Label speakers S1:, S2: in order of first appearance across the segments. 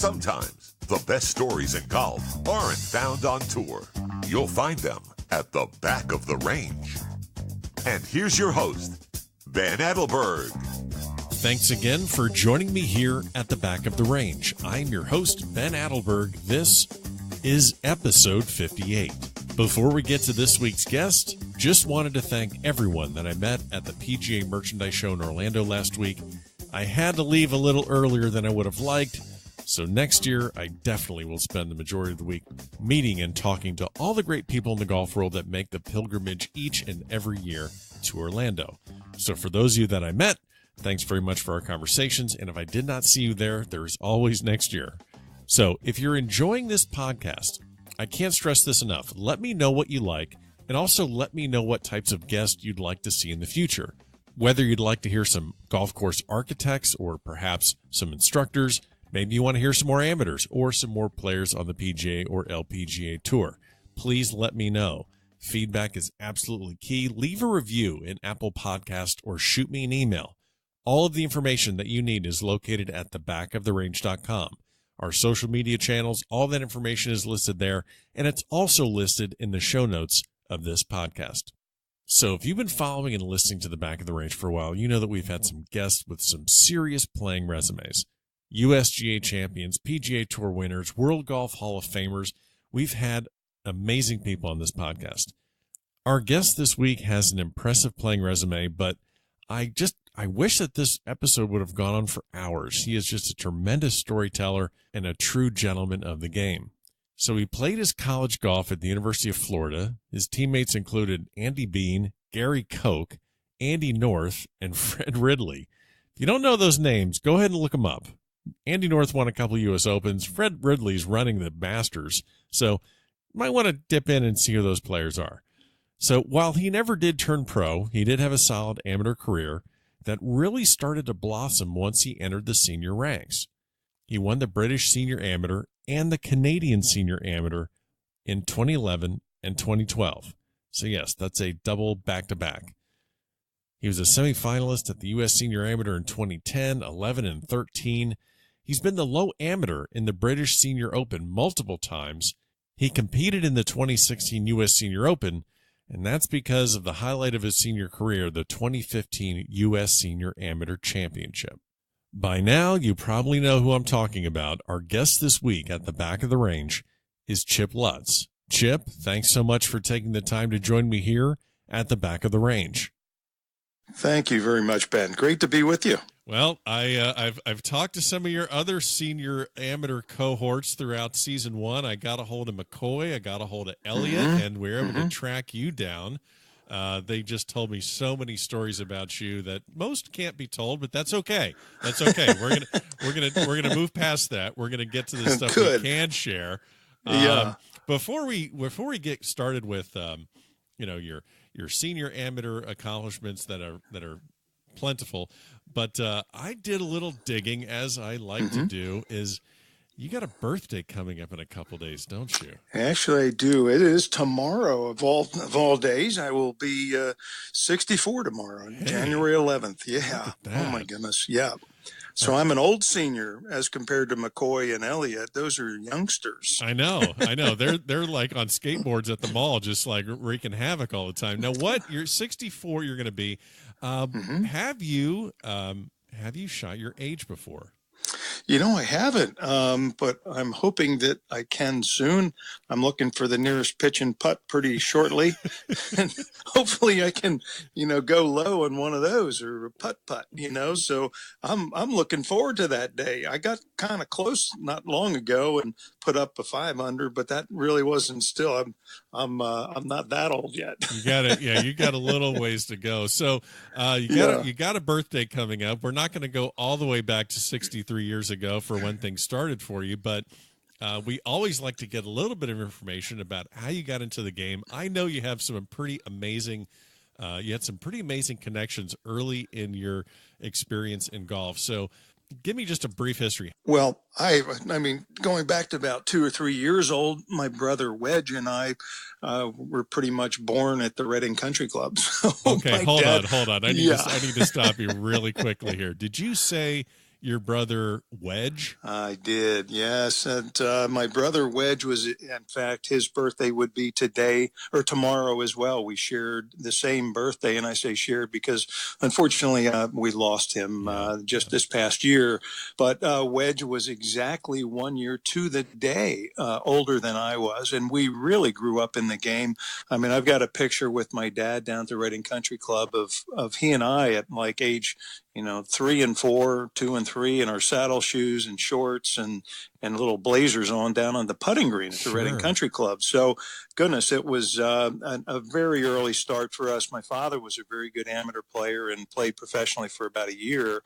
S1: Sometimes the best stories in golf aren't found on tour. You'll find them at the back of the range. And here's your host, Ben Adelberg.
S2: Thanks again for joining me here at the back of the range. I'm your host, Ben Adelberg. This is episode 58. Before we get to this week's guest, just wanted to thank everyone that I met at the PGA Merchandise Show in Orlando last week. I had to leave a little earlier than I would have liked, so next year I definitely will spend the majority of the week meeting and talking to all the great people in the golf world that make the pilgrimage each and every year to Orlando. So for those of you that I met, thanks very much for our conversations, and if I did not see you there, there's always next year. So if you're enjoying this podcast, I can't stress this enough. Let me know what you like, and also let me know what types of guests you'd like to see in the future. Whether you'd like to hear some golf course architects or perhaps some instructors, maybe you want to hear some more amateurs or some more players on the PGA or LPGA Tour, please let me know. Feedback is absolutely key. Leave a review in Apple Podcast or shoot me an email. All of the information that you need is located at thebackoftherange.com. Our social media channels, all that information is listed there, and it's also listed in the show notes of this podcast. So if you've been following and listening to the Back of the Range for a while, you know that we've had some guests with some serious playing resumes. USGA champions, PGA Tour winners, World Golf Hall of Famers. We've had amazing people on this podcast. Our guest this week has an impressive playing resume, but I wish that this episode would have gone on for hours. He is just a tremendous storyteller and a true gentleman of the game. So he played his college golf at the University of Florida. His teammates included Andy Bean, Gary Koch, Andy North, and Fred Ridley. If you don't know those names, go ahead and look them up. Andy North won a couple of U.S. Opens. Fred Ridley's running the Masters. So you might want to dip in and see who those players are. So while he never did turn pro, he did have a solid amateur career that really started to blossom once he entered the senior ranks. He won the British Senior Amateur and the Canadian Senior Amateur in 2011 and 2012. So yes, that's a double back-to-back. He was a semifinalist at the U.S. Senior Amateur in 2010, 11, and 13. He's been the low amateur in the British Senior Open multiple times. He competed in the 2016 U.S. Senior Open, and that's because of the highlight of his senior career, the 2015 U.S. Senior Amateur Championship. By now, you probably know who I'm talking about. Our guest this week at the Back of the Range is Chip Lutz. Chip, thanks so much for taking the time to join me here at the Back of the Range.
S3: Thank you very much, Ben. Great to be with you.
S2: Well, I've talked to some of your other senior amateur cohorts throughout season one. I got a hold of McCoy, I got a hold of Elliott, and we were able to track you down. They just told me so many stories about you that most can't be told, but that's okay. That's okay. We're gonna move past that. We're gonna get to the stuff we can share.
S3: Yeah.
S2: Before we get started with your senior amateur accomplishments that are plentiful, but I did a little digging, as I like to do. Is you got a birthday coming up in a couple days, don't you?
S3: Actually, I do. It is tomorrow of all days. I will be 64 tomorrow, January 11th. Yeah. Oh my goodness. Yeah. So I'm an old senior as compared to McCoy and Elliott. Those are youngsters.
S2: I know. They're like on skateboards at the mall, just like wreaking havoc all the time. Now, you're 64. You're going to be. Have you shot your age before?
S3: I haven't, but I'm hoping that I can soon. I'm looking for the nearest pitch and putt pretty shortly. And hopefully I can, go low on one of those or a putt, so I'm looking forward to that day. I got kind of close not long ago and put up a 5 under, but that really wasn't still. I'm not that old yet.
S2: You got it. Yeah. You got a little ways to go. So, you got a birthday coming up. We're not going to go all the way back to 63 years ago for when things started for you, but we always like to get a little bit of information about how you got into the game. I know you have some pretty amazing connections early in your experience in golf. So give me just a brief history.
S3: Well, I mean, going back to about 2 or 3 years old, my brother Wedge and I were pretty much born at the Reading Country Club. So
S2: okay, hold on. I need to stop you really quickly here. Did you say your brother Wedge?
S3: I did, yes. And my brother Wedge was, in fact, his birthday would be today or tomorrow as well. We shared the same birthday, and I say shared because, unfortunately, we lost him just this past year. But Wedge was exactly 1 year to the day older than I was, and we really grew up in the game. I mean, I've got a picture with my dad down at the Reading Country Club of he and I at like age 3 and 4, 2 and 3, in our saddle shoes and shorts and little blazers on down on the putting green at the Reading Country Club. So, goodness, it was a very early start for us. My father was a very good amateur player and played professionally for about a year,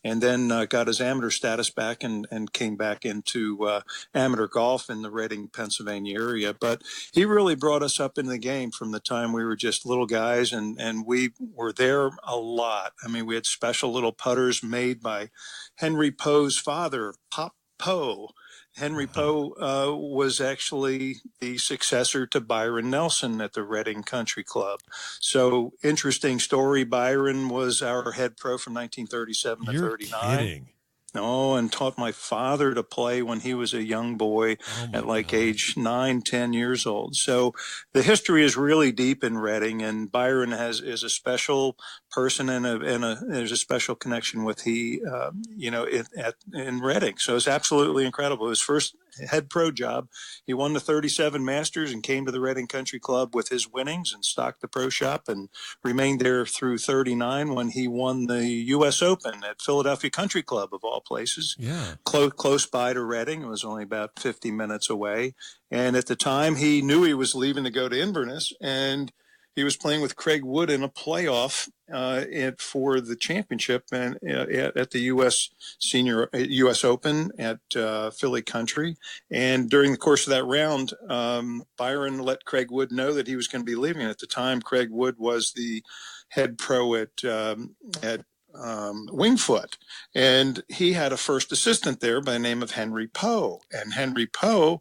S3: and then got his amateur status back and came back into amateur golf in the Reading, Pennsylvania area. But he really brought us up in the game from the time we were just little guys, and we were there a lot. I mean, we had special little putters made by Henry Poe's father, Pop Poe. Henry Poe was actually the successor to Byron Nelson at the Reading Country Club. So, interesting story. Byron was our head pro from 1937 to 39.
S2: Kidding.
S3: No, and taught my father to play when he was a young boy at like age 9, 10 years old. So the history is really deep in Reading, and Byron is a special person and there's a special connection with in Reading. So it's absolutely incredible. His first head pro job, he won the 37 Masters and came to the Reading Country Club with his winnings and stocked the pro shop and remained there through 39 when he won the U.S. Open at Philadelphia Country Club, of all places.
S2: Yeah.
S3: Close by to Reading. It was only about 50 minutes away. And at the time, he knew he was leaving to go to Inverness, and he was playing with Craig Wood in a playoff for the championship and at the U.S. Open at Philly Country. And during the course of that round, Byron let Craig Wood know that he was going to be leaving. At the time, Craig Wood was the head pro at Wingfoot, and he had a first assistant there by the name of Henry Poe. And Henry Poe,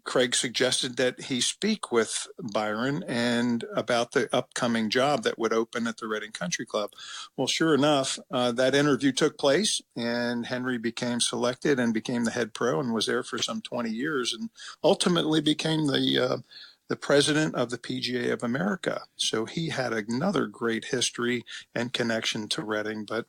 S3: Craig suggested that he speak with Byron and about the upcoming job that would open at the Reading Country Club. Well, sure enough, that interview took place, and Henry became selected and became the head pro and was there for some 20 years and ultimately became the president of the PGA of America. So he had another great history and connection to Reading. But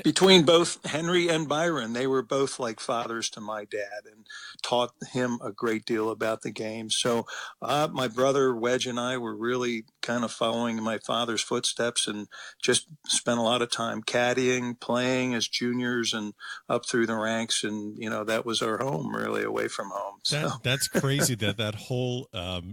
S3: between both Henry and Byron, they were both like fathers to my dad and taught him a great deal about the game. So my brother Wedge and I were really kind of following my father's footsteps and just spent a lot of time caddying, playing as juniors and up through the ranks. And, that was our home, really, away from home. So.
S2: That's crazy that whole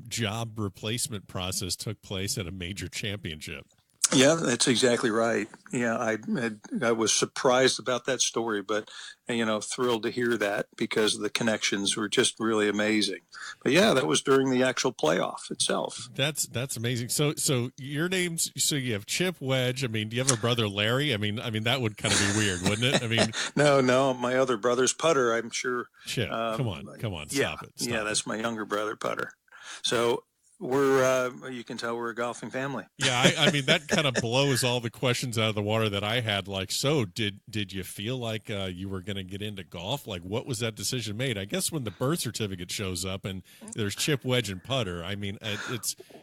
S2: job replacement process took place at a major championship.
S3: Yeah, that's exactly right. Yeah, I was surprised about that story, but thrilled to hear that because the connections were just really amazing. But yeah, that was during the actual playoff itself.
S2: That's amazing. So your name's you have Chip, Wedge. I mean, do you have a brother Larry? I mean that would kind of be weird, wouldn't it? I mean,
S3: no, my other brother's Putter. I'm sure.
S2: Chip, come on, stop it.
S3: Yeah, that's my younger brother Putter. So. You can tell we're a golfing family.
S2: Yeah, I mean, that kind of blows all the questions out of the water that I had. Like, so did you feel like you were going to get into golf? Like, what was that decision made? I guess when the birth certificate shows up and there's Chip, Wedge, and Putter, I mean,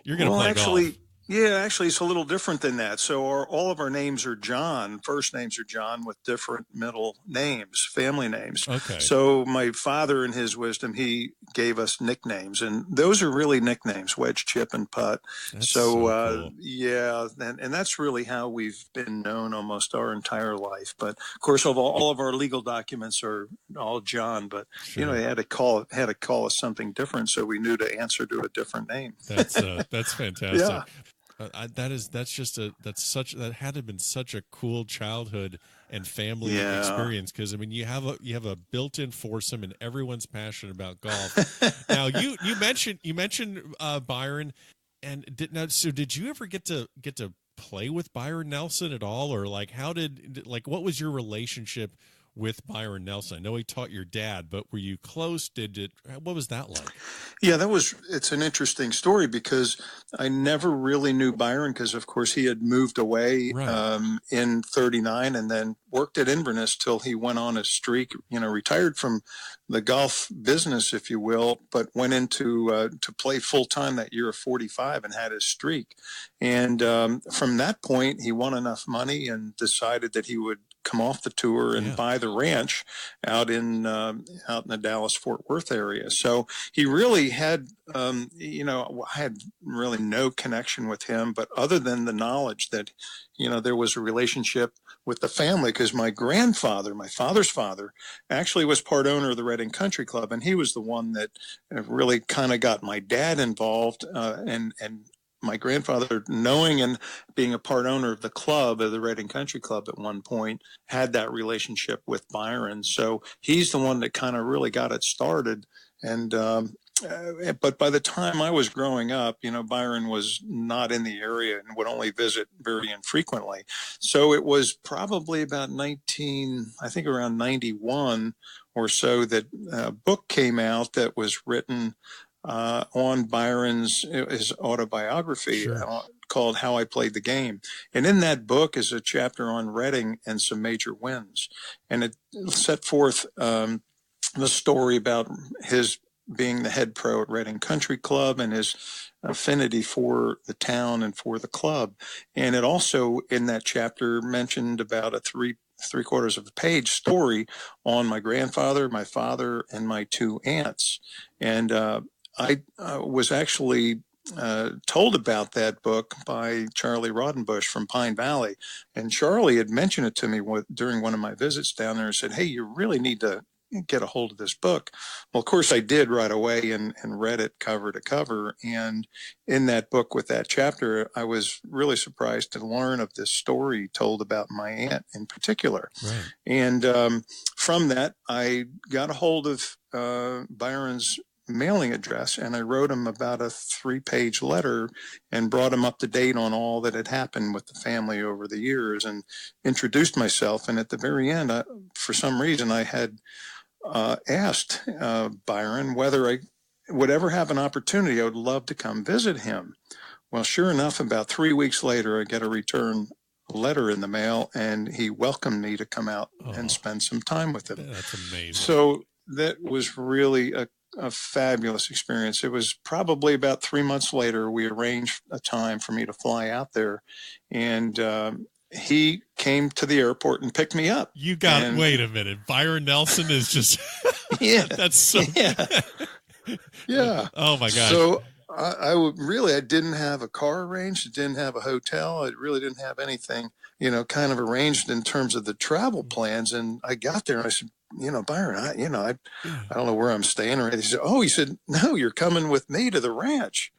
S2: you're going to play golf.
S3: Yeah, actually, it's a little different than that. So all of our names are John. First names are John with different middle names, family names.
S2: Okay.
S3: So my father, in his wisdom, he gave us nicknames, and those are really nicknames: Wedge, Chip, and Putt.
S2: That's so cool.
S3: Yeah, and that's really how we've been known almost our entire life. But of course, all of our legal documents are all John. But
S2: sure.
S3: They had to call us something different, so we knew to answer to a different name.
S2: That's fantastic.
S3: Yeah.
S2: That had to have been such a cool childhood and family experience, because I mean you have a built-in foursome and everyone's passionate about golf. Now you mentioned Byron, and did you ever get to play with Byron Nelson at all, or like what was your relationship with Byron Nelson? I know he taught your dad, but were you close? What was that like?
S3: Yeah, it's an interesting story because I never really knew Byron because, of course, he had moved away in 39 and then worked at Inverness till he went on a streak, retired from the golf business, if you will, but went into to play full time that year of 45 and had his streak. And from that point, he won enough money and decided that he would come off the tour and buy the ranch out in the Dallas-Fort Worth area. So he really had, I had really no connection with him, but other than the knowledge that, there was a relationship with the family, because my grandfather, my father's father, actually was part owner of the Reading Country Club, and he was the one that really kind of got my dad involved, and my grandfather, knowing and being a part owner of the club, of the Reading Country Club at one point, had that relationship with Byron. So he's the one that kind of really got it started. And but by the time I was growing up, Byron was not in the area and would only visit very infrequently. So it was probably about around 91 or so, that a book came out that was written on his autobiography called How I Played the Game. And in that book is a chapter on Reading and some major wins. And it set forth the story about his being the head pro at Reading Country Club and his affinity for the town and for the club. And it also, in that chapter, mentioned about a three-quarters of a page story on my grandfather, my father, and my two aunts. And I was actually told about that book by Charlie Rodenbush from Pine Valley. And Charlie had mentioned it to me during one of my visits down there and said, hey, you really need to get a hold of this book. Well, of course I did right away and read it cover to cover. And in that book with that chapter, I was really surprised to learn of this story told about my aunt in particular. Right. And from that, I got a hold of Byron's mailing address, and I wrote him about a 3-page letter and brought him up to date on all that had happened with the family over the years and introduced myself. And at the very end, for some reason, I had asked Byron whether I would ever have an opportunity. I would love to come visit him. Well, sure enough, about 3 weeks later, I get a return letter in the mail, and he welcomed me to come out and spend some time with him.
S2: That's amazing.
S3: So that was really a fabulous experience. It was probably about 3 months later, we arranged a time for me to fly out there, and he came to the airport and picked me up.
S2: Wait a minute. Byron Nelson is just, that's so,
S3: yeah.
S2: Oh my gosh.
S3: So I didn't have a car arranged. I didn't have a hotel. I really didn't have anything, kind of arranged in terms of the travel plans. And I got there and I said, Byron, I don't know where I'm staying. Or he said, no, you're coming with me to the ranch.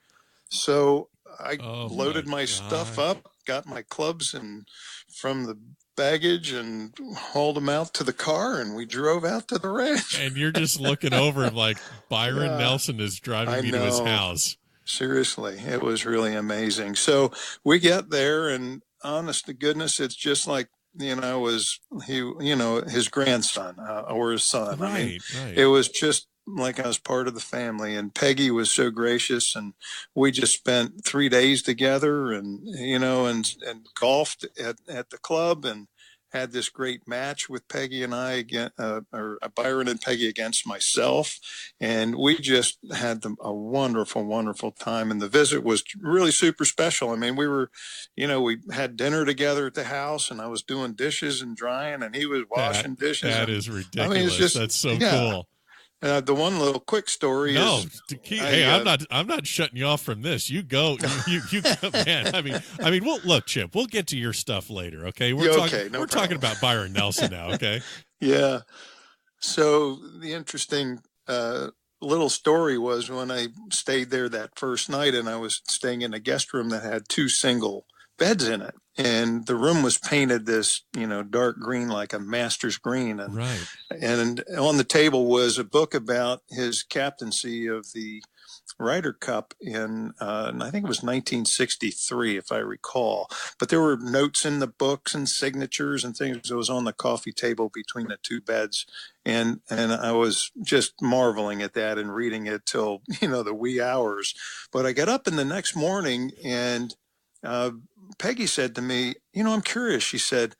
S3: So I loaded my stuff up, got my clubs and from the baggage and hauled them out to the car, and we drove out to the ranch.
S2: And you're just looking over and like, Byron Nelson is driving me to his house.
S3: Seriously, it was really amazing. So we get there, and honest to goodness, it's just like, his grandson or his son.
S2: Right.
S3: It was just like I was part of the family, and Peggy was so gracious, and we just spent 3 days together and golfed at the club and had this great match with Peggy and I Byron and Peggy against myself. And we just had a wonderful, wonderful time. And the visit was really super special. I mean, we had dinner together at the house, and I was doing dishes and drying, and he was washing dishes.
S2: That is ridiculous. That's so cool.
S3: The one little quick story is.
S2: I'm not shutting you off from this. You go, you go, man. I mean, look, Chip. We'll get to your stuff later. Okay, we're talking about Byron Nelson now. Okay.
S3: Yeah. So the interesting little story was when I stayed there that first night, and I was staying in a guest room that had 2 single beds in it. And the room was painted this, dark green, like a master's green. And, and on the table was a book about his captaincy of the Ryder Cup in, I think it was 1963, if I recall. But there were notes in the books and signatures and things. It was on the coffee table between the two beds. And I was just marveling at that and reading it till, the wee hours. But I got up in the next morning and Peggy said to me, I'm curious. She said,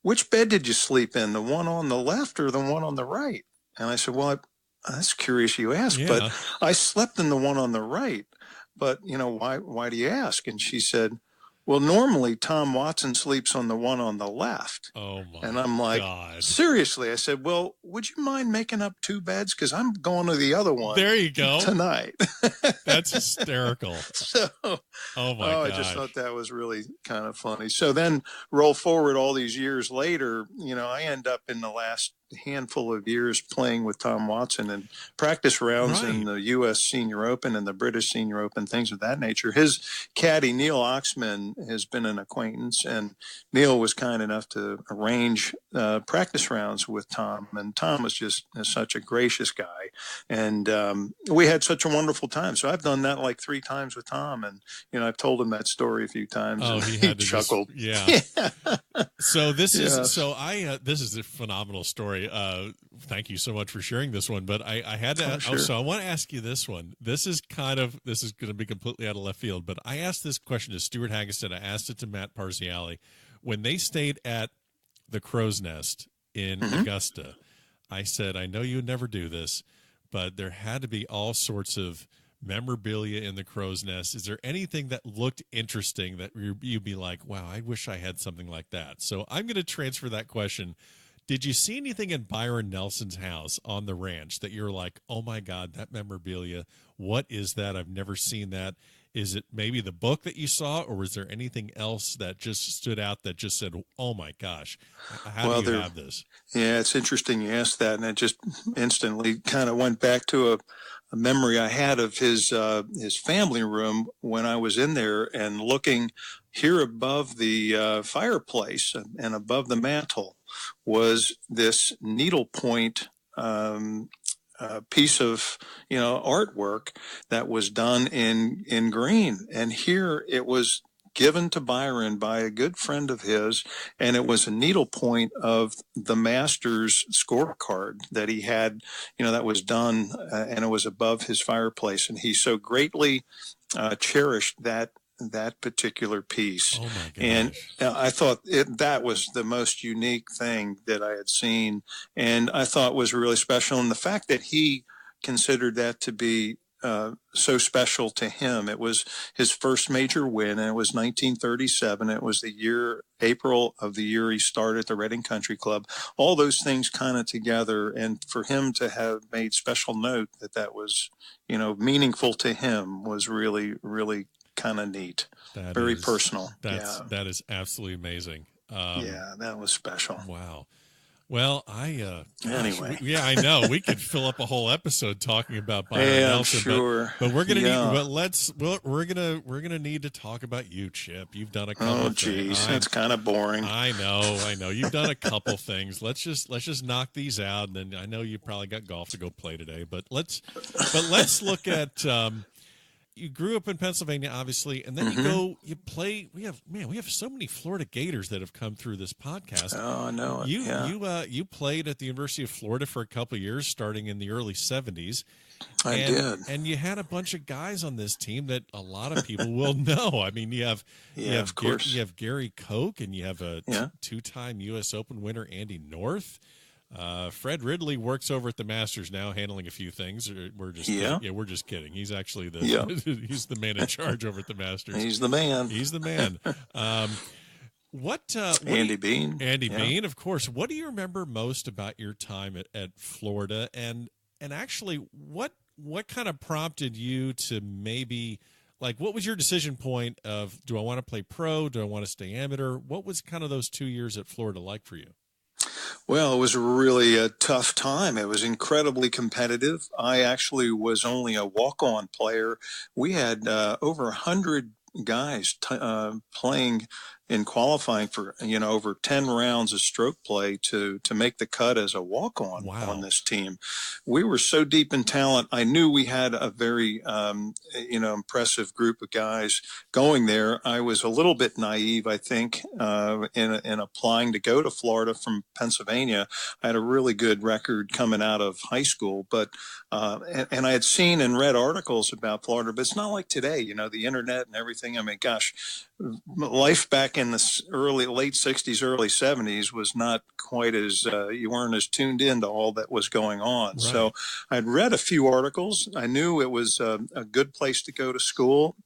S3: which bed did you sleep in, the one on the left or the one on the right? And I said, well, that's curious you ask, but I slept in the one on the right. But, why do you ask? And she said, well, normally Tom Watson sleeps on the one on the left.
S2: Oh, my
S3: And I'm like,
S2: God.
S3: Seriously? I said, well, would you mind making up two beds? Because I'm going to the other one.
S2: There you go.
S3: Tonight.
S2: That's hysterical.
S3: So,
S2: oh, my God.
S3: I just thought that was really kind of funny. So then roll forward all these years later, I end up in the last handful of years playing with Tom Watson and practice rounds in the U.S. Senior Open and the British Senior Open, things of that nature. His caddy, Neil Oxman, has been an acquaintance, and Neil was kind enough to arrange practice rounds with Tom. And Tom was just such a gracious guy. And we had such a wonderful time. So I've done that like 3 times with Tom. And, I've told him that story a few times.
S2: Oh,
S3: and
S2: he had to
S3: chuckled.
S2: Yeah. So this is, this is a phenomenal story. Thank you so much for sharing this one, but I had to, so I want to ask you this one. This is going to be completely out of left field, but I asked this question to Stuart Hagestad. I asked it to Matt Parziale when they stayed at the Crow's Nest in Augusta. I said, I know you would never do this, but there had to be all sorts of memorabilia in the Crow's Nest. Is there anything that looked interesting that you'd be like, wow, I wish I had something like that? So I'm going to transfer that question. Did you see anything in Byron Nelson's house on the ranch that you're like, oh my God, that memorabilia, what is that? I've never seen that. Is it maybe the book that you saw, or was there anything else that just stood out that just said, oh my gosh, how do you have this?
S3: Yeah, it's interesting you asked that, and it just instantly kind of went back to a memory I had of his family room when I was in there and looking here above the fireplace and above the mantle was this needlepoint piece of artwork that was done in green, and here it was given to Byron by a good friend of his, and it was a needlepoint of the Masters scorecard that he had, that was done, and it was above his fireplace, and he so greatly cherished that particular piece.
S2: Oh my gosh.
S3: And I thought that was the most unique thing that I had seen, and I thought was really special. And the fact that he considered that to be so special to him. It was his first major win, and it was 1937. It was April of the year he started the Reading Country Club. All those things kind of together, and for him to have made special note that was, meaningful to him was really, really kind of neat. Very personal.
S2: That is absolutely amazing.
S3: That was special.
S2: Wow. Well,
S3: anyway,
S2: I know we could fill up a whole episode talking about Byron Nelson,
S3: sure.
S2: but we're gonna need. We're gonna need to talk about you, Chip. You've done a couple.
S3: Oh, geez, that's kind of boring.
S2: I know. You've done a couple things. Let's just knock these out, and then I know you probably got golf to go play today, but let's look at. You grew up in Pennsylvania, obviously, and then you play. We have so many Florida Gators that have come through this podcast.
S3: Oh, I know.
S2: You played at the University of Florida for a couple of years, starting in the early 70s.
S3: I did.
S2: And you had a bunch of guys on this team that a lot of people will know. I mean, you have Gary Koch, and you have a two-time U.S. Open winner, Andy North. Fred Ridley works over at the Masters now, handling a few things. We're just kidding. He's actually he's the man in charge over at the Masters.
S3: He's the man.
S2: Andy
S3: Bean?
S2: Andy Bean, of course. What do you remember most about your time at Florida, and actually what kind of prompted you to maybe, like, what was your decision point of, do I want to play pro? Do I want to stay amateur? What was kind of those 2 years at Florida like for you?
S3: Well, it was really a tough time. It was incredibly competitive. I actually was only a walk-on player. We had over 100 guys playing in qualifying for, over 10 rounds of stroke play to make the cut as a walk-on on this team. We were so deep in talent. I knew we had a very, impressive group of guys going there. I was a little bit naive, I think, in applying to go to Florida from Pennsylvania. I had a really good record coming out of high school, but and I had seen and read articles about Florida, but it's not like today, the internet and everything. I mean, gosh, life back in the late 60s, early 70s was not quite as, you weren't as tuned in to all that was going on. Right. So I'd read a few articles. I knew it was a good place to go to school,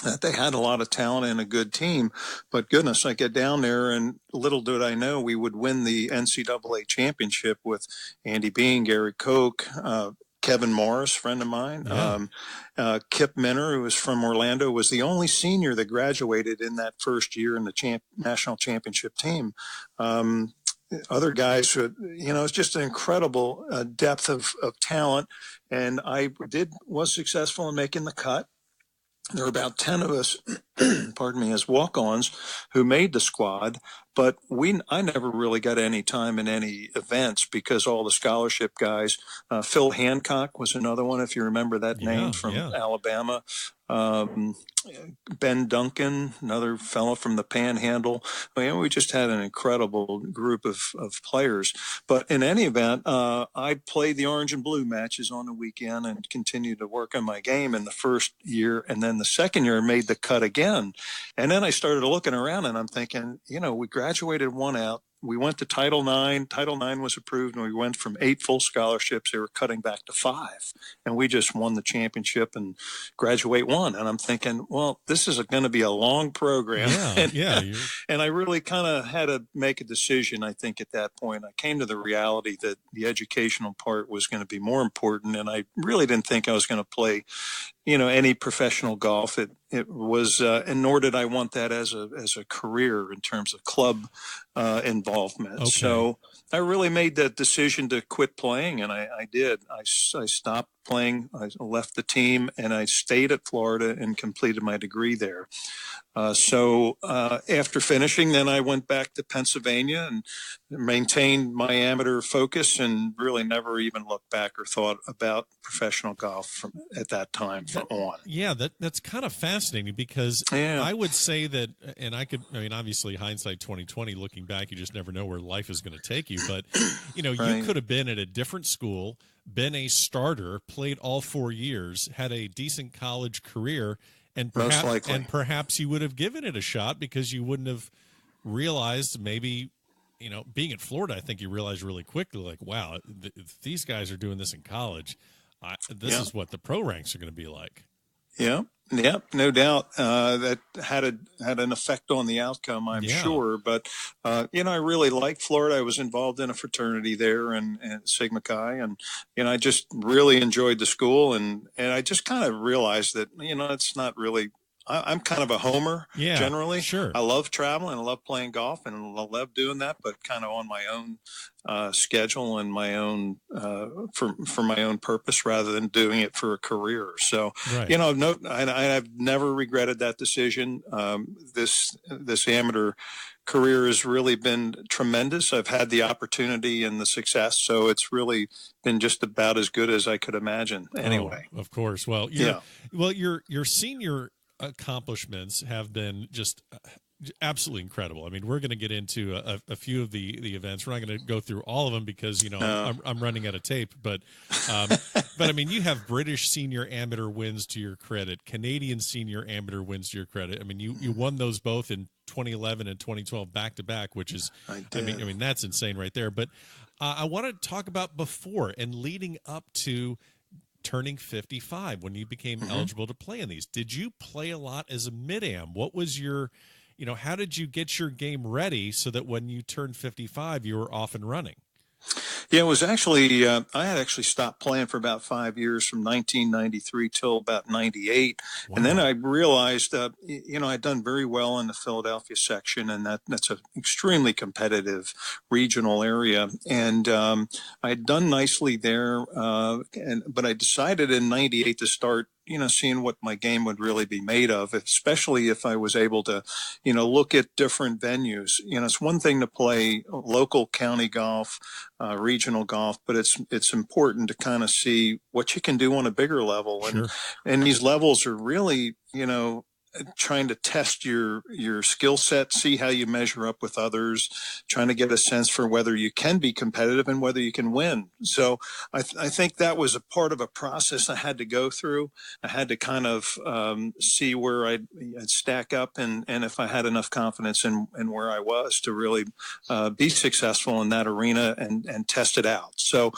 S3: that they had a lot of talent and a good team. But goodness, I get down there and little did I know we would win the NCAA championship with Andy Bean, Gary Koch, Kevin Morris, friend of mine. Yeah. Kip Minner, who was from Orlando, was the only senior that graduated in that first year in the national championship team. Other guys, it's just an incredible depth of talent. And I was successful in making the cut. There were about 10 of us, pardon me, as walk-ons who made the squad, but I never really got any time in any events because all the scholarship guys, Phil Hancock was another one, if you remember that name, from Alabama. Ben Duncan, another fellow from the Panhandle. We just had an incredible group of players. But in any event, I played the orange and blue matches on the weekend and continued to work on my game in the first year. And then the second year made the cut again. And then I started looking around and I'm thinking, we graduated one out. We went to Title IX. Title IX was approved, and we went from 8 full scholarships. They were cutting back to 5, and we just won the championship and graduate 1. And I'm thinking, well, this is going to be a long program. And I really kind of had to make a decision, I think, at that point. I came to the reality that the educational part was going to be more important, and I really didn't think I was going to play any professional golf. It was, and nor did I want that as a career in terms of club involvement. Okay. So I really made that decision to quit playing, and I did. I stopped playing. I left the team, and I stayed at Florida and completed my degree there. So after finishing, then I went back to Pennsylvania and maintained my amateur focus and really never even looked back or thought about professional golf from at that time on.
S2: Yeah, that's kind of fascinating because I would say that, and obviously hindsight 2020, looking back, you just never know where life is going to take you. But, right. You could have been at a different school, been a starter, played all 4 years, had a decent college career, and perhaps you would have given it a shot because you wouldn't have realized maybe, being in Florida, I think you realize really quickly, like, wow, if these guys are doing this in college, this is what the pro ranks are going to be like.
S3: Yeah, no doubt. That had an effect on the outcome, I'm sure. But, I really liked Florida. I was involved in a fraternity there and Sigma Chi. And, I just really enjoyed the school. And I just kind of realized that, it's not really – I'm kind of a homer generally. Sure. I love traveling. I love playing golf, and I love doing that, but kind of on my own schedule and my own for my own purpose rather than doing it for a career. So, right. I've never regretted that decision. This amateur career has really been tremendous. I've had the opportunity and the success, so it's really been just about as good as I could imagine. Anyway,
S2: of course. Well, your senior accomplishments have been just absolutely incredible. I mean, we're going to get into a few of the events. We're not going to go through all of them because I'm running out of tape. But I mean, you have British senior amateur wins to your credit, Canadian senior amateur wins to your credit. I mean, you won those both in 2011 and 2012 back to back, which is I mean that's insane right there. But I want to talk about before and leading up to turning 55 when you became eligible to play in these. Did you play a lot as a mid-am? What was your, how did you get your game ready so that when you turned 55, you were off and running?
S3: Yeah, it was actually, I had actually stopped playing for about 5 years from 1993 till about 98. Wow. And then I realized, I'd done very well in the Philadelphia section, and that's an extremely competitive regional area. And I'd done nicely there, but I decided in 98 to start seeing what my game would really be made of, especially if I was able to, look at different venues. It's one thing to play local county golf, regional golf, but it's important to kind of see what you can do on a bigger level.
S2: Sure.
S3: And these levels are really, trying to test your skill set, see how you measure up with others, trying to get a sense for whether you can be competitive and whether you can win. So I think that was a part of a process I had to go through. I had to kind of see where I'd stack up and if I had enough confidence in where I was to really be successful in that arena and test it out. So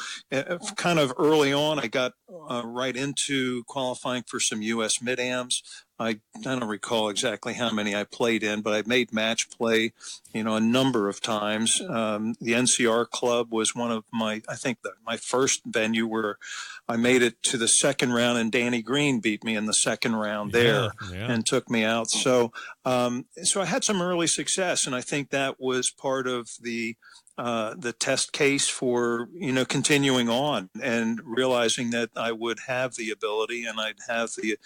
S3: kind of early on, I got right into qualifying for some U.S. mid-ams. I don't recall exactly how many I played in, but I made match play, a number of times. The NCR club was one of my first venue where I made it to the second round, and Danny Green beat me in the second round there and took me out. So I had some early success, and I think that was part of the test case for, continuing on and realizing that I would have the ability and I'd have the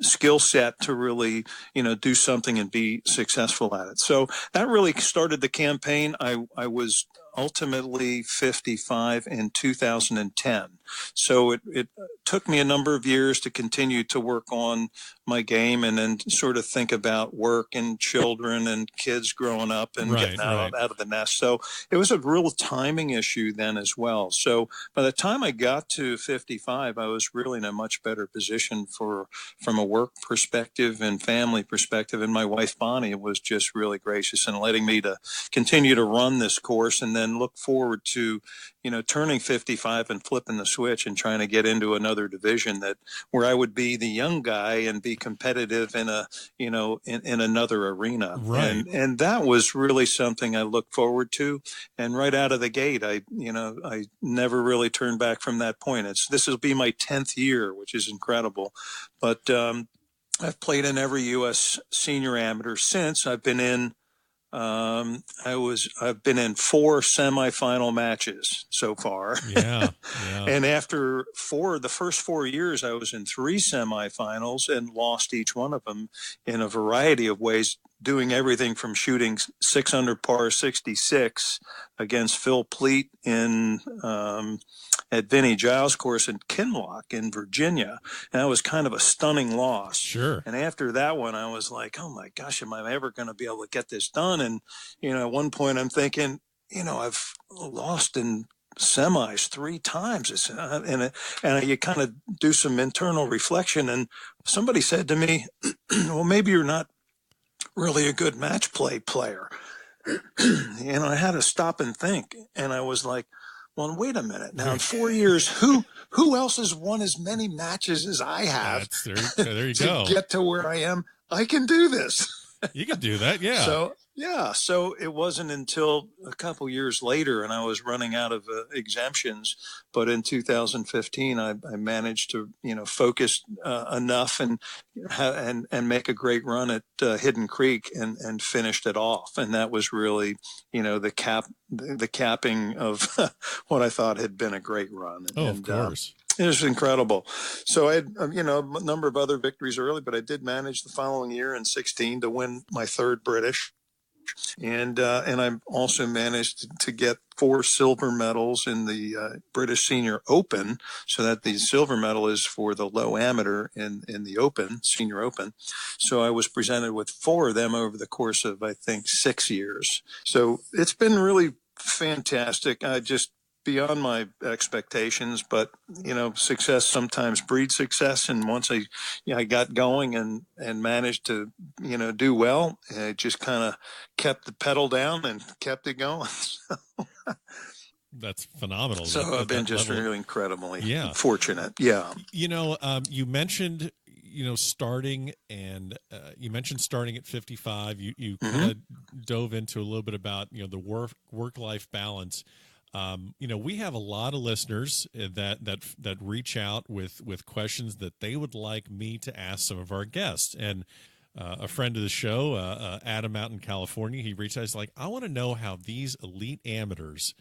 S3: skill set to really, do something and be successful at it. So that really started the campaign. I was ultimately 55 in 2010. So it took me a number of years to continue to work on my game and then sort of think about work and children and kids growing up and getting out of the nest. So it was a real timing issue then as well. So by the time I got to 55, I was really in a much better position from a work perspective and family perspective. And my wife, Bonnie, was just really gracious in letting me to continue to run this course and then look forward to, turning 55 and flipping the switch and trying to get into another division where I would be the young guy and be competitive in in another arena.
S2: Right.
S3: And that was really something I looked forward to. And right out of the gate, I never really turned back from that point. This will be my 10th year, which is incredible. But I've played in every U.S. senior amateur since. I've been in I've been in 4 semifinal matches so far.
S2: Yeah.
S3: And after the first 4 years, I was in 3 semifinals and lost each one of them in a variety of ways, doing everything from shooting 6 under par 66 against Phil Pleat at Vinnie Giles' course in Kinloch in Virginia. And that was kind of a stunning loss.
S2: Sure.
S3: And after that one, I was like, oh my gosh, am I ever going to be able to get this done? And, at one point I'm thinking, I've lost in semis 3 times. And you kind of do some internal reflection. And somebody said to me, well, maybe you're not really a good match play player. I had to stop and think. And I was like, well, wait a minute. Now, in 4 years, who else has won as many matches as I have?
S2: There you go.
S3: To get to where I am, I can do this.
S2: You can do that, yeah.
S3: So it wasn't until a couple years later, and I was running out of exemptions. But in 2015, I managed to focus enough and make a great run at Hidden Creek and finished it off. And that was really the capping of what I thought had been a great run.
S2: Of course.
S3: It was incredible. So I had, a number of other victories early, but I did manage the following year in 16 to win my 3rd British. And I also managed to get 4 silver medals in the British Senior Open, so that the silver medal is for the low amateur in the Open, Senior Open. So I was presented with 4 of them over the course of, I think, 6 years. So it's been really fantastic. Just beyond my expectations, but success sometimes breeds success. And once I got going and managed to do well, I just kind of kept the pedal down and kept it going.
S2: That's phenomenal.
S3: So I've been just really incredibly fortunate. Yeah.
S2: You mentioned starting at 55. You kind of dove into a little bit about the work-life balance. We have a lot of listeners that reach out with questions that they would like me to ask some of our guests. And a friend of the show, Adam out in California, he reached out. He's like, I want to know how these elite amateurs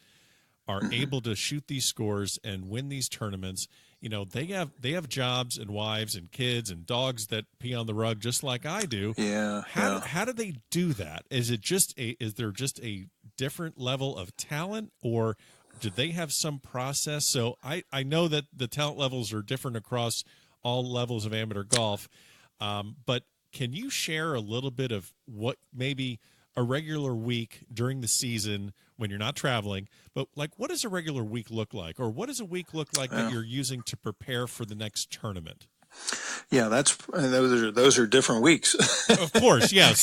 S2: are able to shoot these scores and win these tournaments they have jobs and wives and kids and dogs that pee on the rug just like I do.
S3: Yeah.
S2: How do they do that? Is there just a different level of talent, or do they have some process? So I know that the talent levels are different across all levels of amateur golf. But can you share a little bit of what maybe a regular week during the season when you're not traveling, but like what does a regular week look like, or what does a week look like that you're using to prepare for the next tournament?
S3: Yeah, those are different weeks.
S2: Of course, yeah.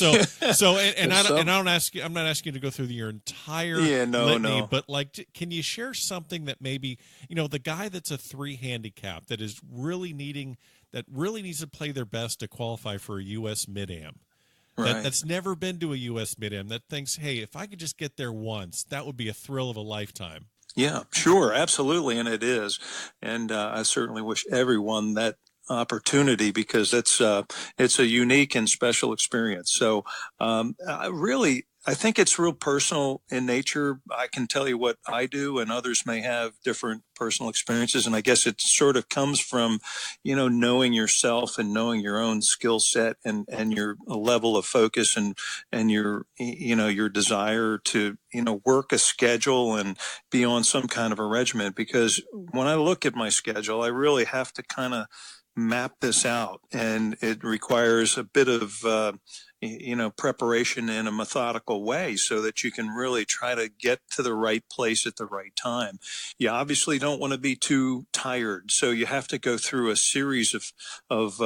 S2: I'm not asking you to go through your entire litany, but like, can you share something that maybe the guy that's a 3 handicap that is really needs to play their best to qualify for a U.S. Mid-Am.
S3: Right.
S2: That's never been to a U.S. Mid-Am, that thinks, hey, if I could just get there once, that would be a thrill of a lifetime.
S3: Yeah, sure, absolutely, and it is. And I certainly wish everyone that opportunity, because it's a unique and special experience. So I think it's real personal in nature. I can tell you what I do, and others may have different personal experiences. And I guess it sort of comes from, knowing yourself and knowing your own skill set and your level of focus and your, your desire to, work a schedule and be on some kind of a regimen. Because when I look at my schedule, I really have to kind of map this out, and it requires a bit of preparation in a methodical way so that you can really try to get to the right place at the right time. You obviously don't want to be too tired, so you have to go through a series of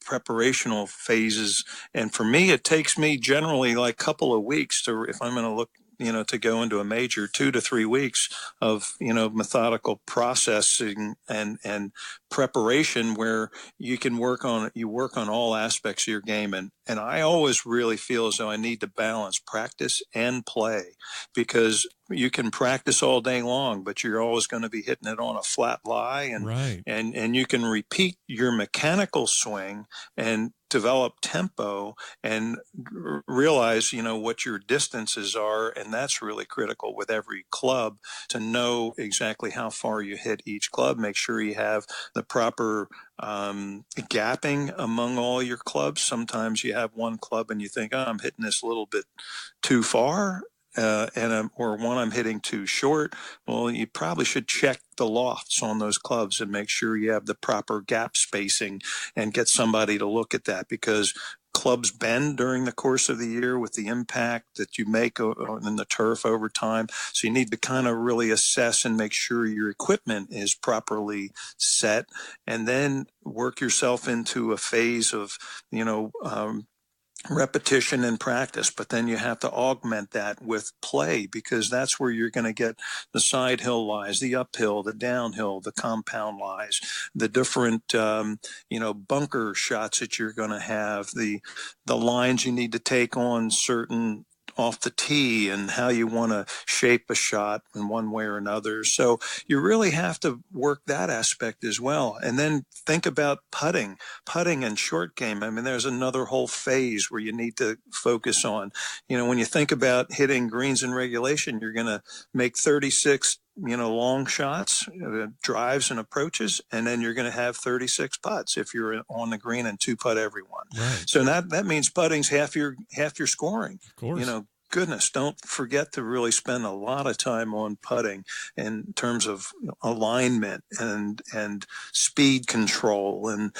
S3: preparational phases. And for me, it takes me generally like a couple of weeks if I'm going to look to go into a major, 2 to 3 weeks of, methodical processing and preparation where you work on all aspects of your game. And I always really feel as though I need to balance practice and play, because you can practice all day long, but you're always going to be hitting it on a flat lie. And,
S2: right.
S3: and you can repeat your mechanical swing and develop tempo and realize, what your distances are. And that's really critical with every club, to know exactly how far you hit each club. Make sure you have the proper gapping among all your clubs. Sometimes you have one club and you think, I'm hitting this a little bit too far. Or one I'm hitting too short. Well, you probably should check the lofts on those clubs and make sure you have the proper gap spacing and get somebody to look at that, because clubs bend during the course of the year with the impact that you make in the turf over time. So you need to kind of really assess and make sure your equipment is properly set, and then work yourself into a phase of, repetition and practice. But then you have to augment that with play, because that's where you're going to get the side hill lies, the uphill, the downhill, the compound lies, the different bunker shots that you're going to have, the lines you need to take on certain off the tee, and how you want to shape a shot in one way or another. So you really have to work that aspect as well. And then think about putting and short game. I mean, there's another whole phase where you need to focus on. When you think about hitting greens in regulation, you're going to make 36 long shots, drives and approaches, and then you're going to have 36 putts if you're on the green, and 2 putt every one.
S2: Right.
S3: So that means putting's half your scoring.
S2: Of course.
S3: Goodness, don't forget to really spend a lot of time on putting in terms of alignment and speed control and,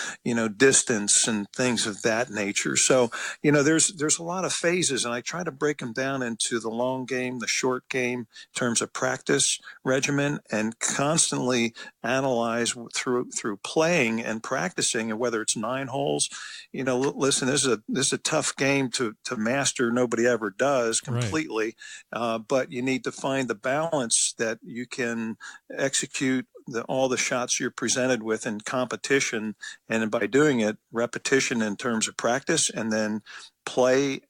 S3: distance and things of that nature. So, there's a lot of phases, and I try to break them down into the long game, the short game, in terms of practice regimen, and constantly analyze through playing and practicing. And whether it's 9 holes, listen, this is a tough game to master. Nobody ever does completely. Right. But you need to find the balance that you can execute all the shots you're presented with in competition. And by doing it, repetition in terms of practice, and then play,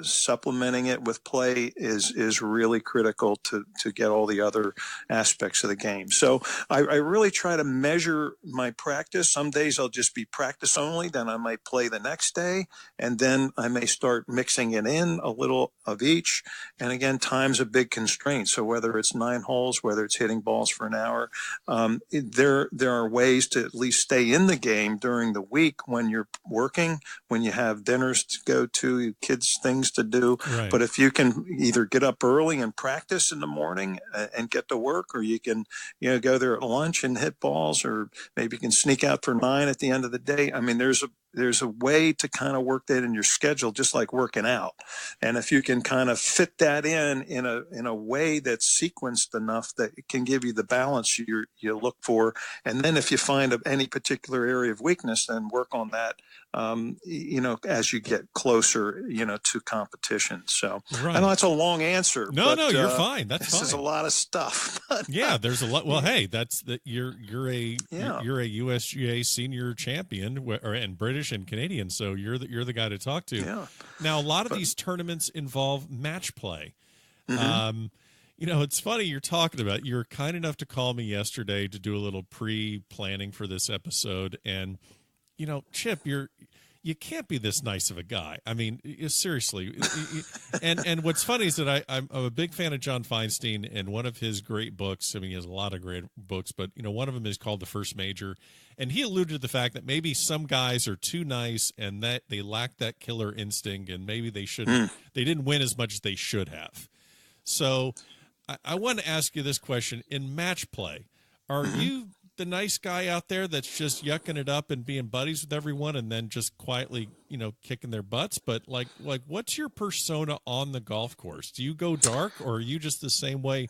S3: supplementing it with play is really critical to get all the other aspects of the game. So I really try to measure my practice. Some days I'll just be practice only, then I might play the next day, and then I may start mixing it in a little of each. And again, time's a big constraint. So whether it's 9 holes, whether it's hitting balls for an hour, there are ways to at least stay in the game during the week when you're working, when you have dinners to go to, kids things to do.
S2: Right.
S3: But if you can either get up early and practice in the morning and get to work, or you can, go there at lunch and hit balls, or maybe you can sneak out for 9 at the end of the day. I mean, there's a way to kind of work that in your schedule, just like working out. And if you can kind of fit that in a way that's sequenced enough that it can give you the balance you look for. And then if you find any particular area of weakness, then work on that, as you get closer, to competition. So
S2: right.
S3: I know that's a long answer.
S2: No,
S3: but,
S2: you're fine. That's
S3: this
S2: fine.
S3: is a lot of stuff.
S2: Yeah, there's a lot. Well, hey, that's that. You're a USGA senior champion, and British and Canadian, so you're the guy to talk to.
S3: Yeah.
S2: Now, a lot of these tournaments involve match play.
S3: Mm-hmm.
S2: It's funny you're talking about. You were kind enough to call me yesterday to do a little pre-planning for this episode, and Chip, you can't be this nice of a guy. I mean, seriously. And what's funny is that I'm a big fan of John Feinstein, and one of his great books, I mean, he has a lot of great books, but, one of them is called The First Major. And he alluded to the fact that maybe some guys are too nice and that they lack that killer instinct, and maybe they didn't win as much as they should have. So I want to ask you this question. In match play, are you the nice guy out there that's just yucking it up and being buddies with everyone and then just quietly, kicking their butts? But like what's your persona on the golf course? Do you go dark, or are you just the same way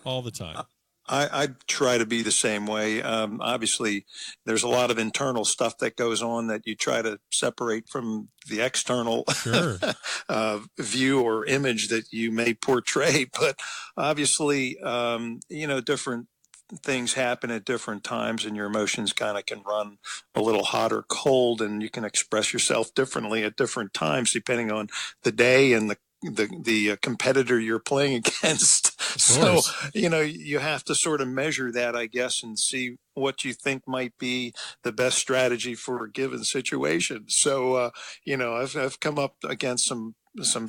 S2: all the time?
S3: I try to be the same way. Obviously, there's a lot of internal stuff that goes on that you try to separate from the external view or image that you may portray. But obviously, different things happen at different times, and your emotions kind of can run a little hot or cold, and you can express yourself differently at different times depending on the day and the competitor you're playing against. So, you have to sort of measure that, I guess, and see what you think might be the best strategy for a given situation. So, I've come up against some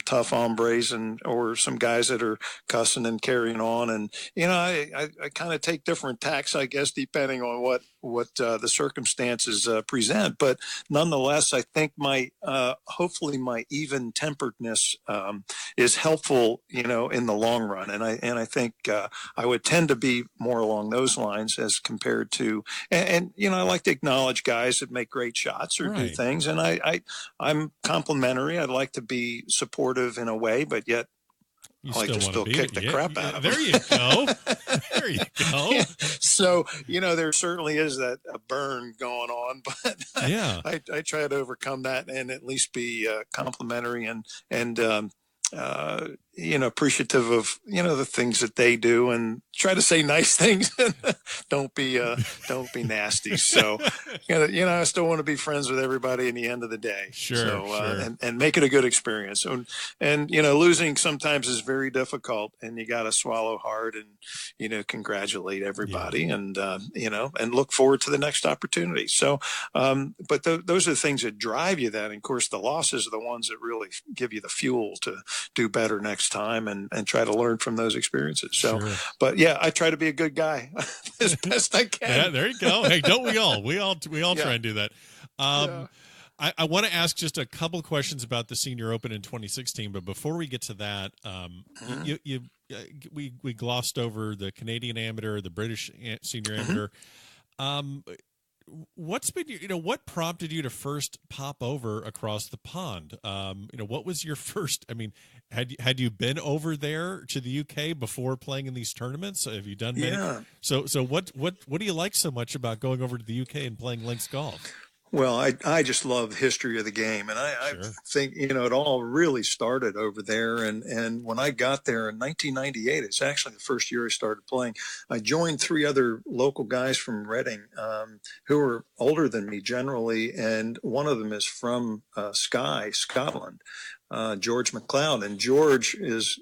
S3: tough hombres or some guys that are cussing and carrying on. And, I kind of take different tacks, I guess, depending on what the circumstances present. But nonetheless, I think hopefully my even temperedness is helpful, in the long run. And I think I would tend to be more along those lines as compared to, and I like to acknowledge guys that make great shots or do things. And I'm complimentary. I'd like to be supportive in a way, but yet I like to still kick the crap out of them.
S2: There you go. There you go.
S3: Yeah. So, there certainly is a burn going on, but I try to overcome that and at least be complimentary and appreciative of, the things that they do, and try to say nice things. don't be nasty. So, I still want to be friends with everybody in the end of the day.
S2: Sure.
S3: And make it a good experience. And losing sometimes is very difficult, and you got to swallow hard and, congratulate everybody and look forward to the next opportunity. So, but those are the things that drive you then. And of course, the losses are the ones that really give you the fuel to do better next time and try to learn from those experiences. So, but yeah, I try to be a good guy as best I can.
S2: Yeah, there you go. Hey, don't we all? We all try and do that. I want to ask just a couple questions about the Senior Open in 2016, but before we get to that, we glossed over the Canadian Amateur, the British Senior Amateur. What's been what prompted you to first pop over across the pond? What was your first? I mean, had you been over there to the UK before playing in these tournaments? Have you done many?
S3: Yeah.
S2: So what do you like so much about going over to the UK and playing links golf?
S3: Well, I just love the history of the game. And I
S2: Sure.
S3: think, it all really started over there. And when I got there in 1998, it's actually the first year I started playing. I joined three other local guys from Reading who were older than me generally. And one of them is from Skye, Scotland. George McLeod, and George is,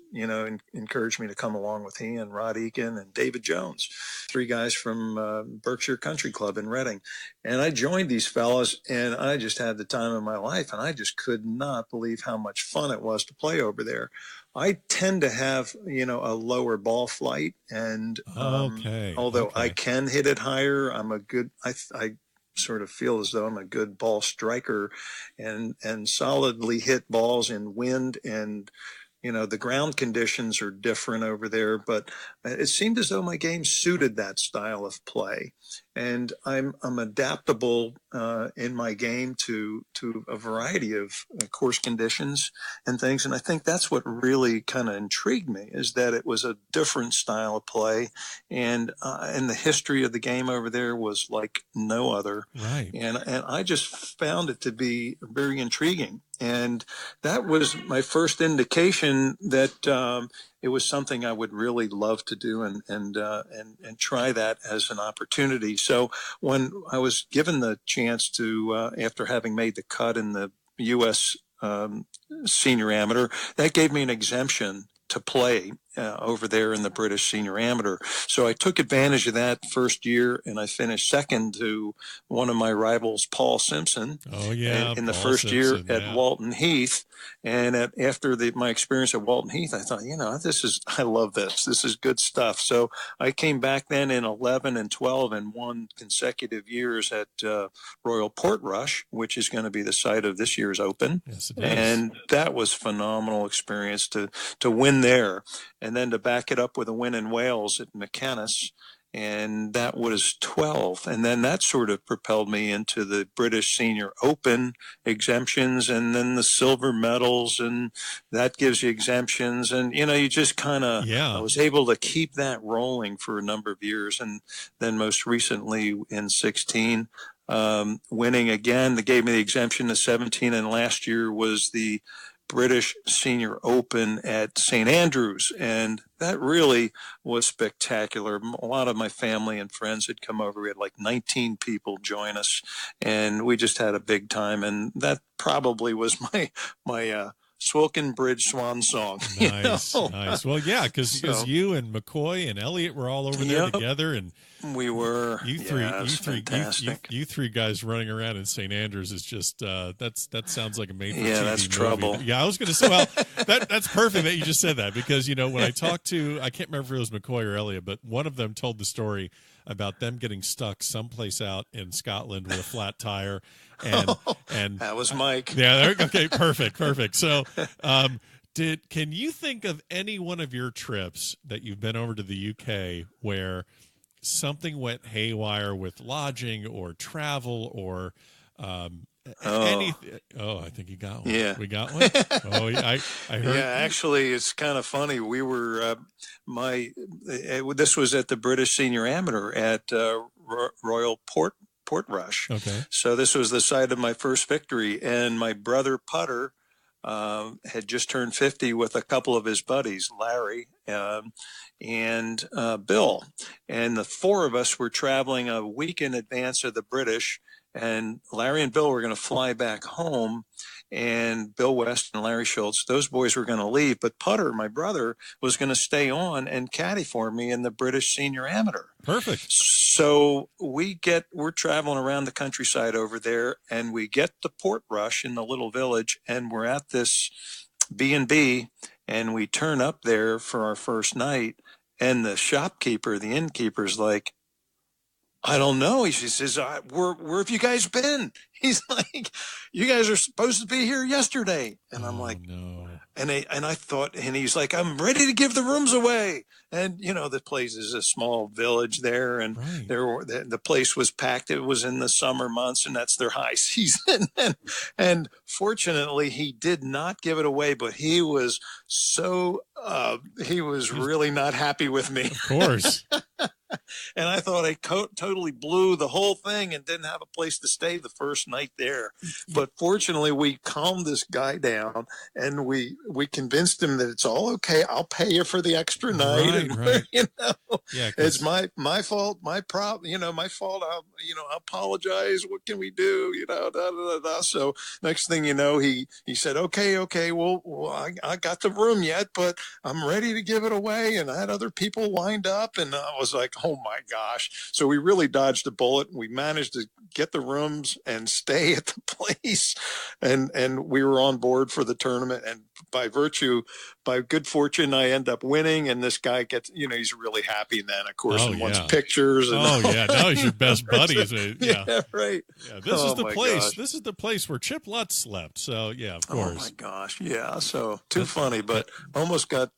S3: encouraged me to come along with he and Rod Eakin and David Jones, three guys from Berkshire Country Club in Reading. And I joined these fellas, and I just had the time of my life, and I just could not believe how much fun it was to play over there. I tend to have, a lower ball flight, and although I can hit it higher, I'm a good, I sort of feel as though I'm a good ball striker and solidly hit balls in wind, and the ground conditions are different over there, but it seemed as though my game suited that style of play. And I'm adaptable in my game to a variety of course conditions and things. And I think that's what really kind of intrigued me, is that it was a different style of play, and the history of the game over there was like no other.
S2: Right.
S3: And I just found it to be very intriguing. And that was my first indication that it was something I would really love to do and try that as an opportunity. So when I was given the chance to, after having made the cut in the U.S. Senior Amateur, that gave me an exemption to play over there in the British Senior Amateur. So I took advantage of that first year, and I finished second to one of my rivals, Paul Simpson.
S2: Oh, yeah.
S3: In the first year at Walton Heath. And after my experience at Walton Heath, I thought, I love this. This is good stuff. So I came back then in 11 and 12 and won consecutive years at Royal Portrush, which is going to be the site of this year's Open.
S2: Yes, it is.
S3: And that was phenomenal experience to win there. And then to back it up with a win in Wales at McCannis, and that was 12. And then that sort of propelled me into the British Senior Open exemptions, and then the silver medals, and that gives you exemptions. And, you just kind of, I was able to keep that rolling for a number of years. And then most recently in 16, winning again, that gave me the exemption to 17. And last year was the British Senior Open at St. Andrews, and that really was spectacular. A lot of my family and friends had come over. We had like 19 people join us, and we just had a big time, and that probably was my Swilken Bridge swan song.
S2: Nice. Well, yeah, because you and McCoy and Elliott were all over there together, and
S3: we were.
S2: You three guys running around in St. Andrews is just that sounds like a made for TV
S3: that's
S2: movie.
S3: trouble.
S2: Yeah, I was going to say, well, that's perfect that you just said that, because when I talked to, I can't remember if it was McCoy or Elliott, but one of them told the story about them getting stuck someplace out in Scotland with a flat tire. And
S3: that was Mike.
S2: Yeah. Okay. Perfect. So, can you think of any one of your trips that you've been over to the UK where something went haywire with lodging or travel or anything? Oh, I think you got one.
S3: Yeah,
S2: we got one. Oh, I heard.
S3: Yeah, actually, it's kind of funny. We were this was at the British Senior Amateur at Royal Portrush.
S2: Okay.
S3: So this was the site of my first victory, and my brother putter had just turned 50 with a couple of his buddies, Larry and Bill, and the four of us were traveling a week in advance of the British. And Larry and Bill were going to fly back home, and Bill West and Larry Schultz, those boys were going to leave. But Putter, my brother, was going to stay on and caddy for me in the British Senior Amateur.
S2: Perfect.
S3: So we're traveling around the countryside over there, and we get to Portrush in the little village, and we're at this B&B, and we turn up there for our first night, and the shopkeeper, the innkeeper's like, I don't know. He says, where have you guys been? He's like, you guys are supposed to be here yesterday. And I'm like,
S2: no.
S3: And I thought, and he's like, I'm ready to give the rooms away. And, the place is a small village there, and
S2: right.
S3: The place was packed. It was in the summer months, and that's their high season. And fortunately, he did not give it away, but he was really not happy with me.
S2: Of course.
S3: And I thought I totally blew the whole thing and didn't have a place to stay the first night there. But fortunately, we calmed this guy down, and we convinced him that it's all okay. I'll pay you for the extra night.
S2: Right,
S3: and,
S2: right.
S3: You know,
S2: Yeah,
S3: it's my fault, my problem. You know, my fault. I apologize. What can we do? You know, da, da, da, da. So next thing you know, he said, okay. Well, I got the room yet, but I'm ready to give it away. And I had other people lined up, and I was like, oh my gosh. So we really dodged a bullet. We managed to get the rooms and stay at the place. And we were on board for the tournament. And by good fortune, I end up winning. And this guy gets, he's really happy then, of course, and wants pictures. And
S2: Now he's your best buddies. Yeah,
S3: right.
S2: Yeah, this is the place.
S3: Gosh.
S2: This is the place where Chip Lutz slept. So yeah, of course.
S3: Oh my gosh. Yeah. So too funny, but almost got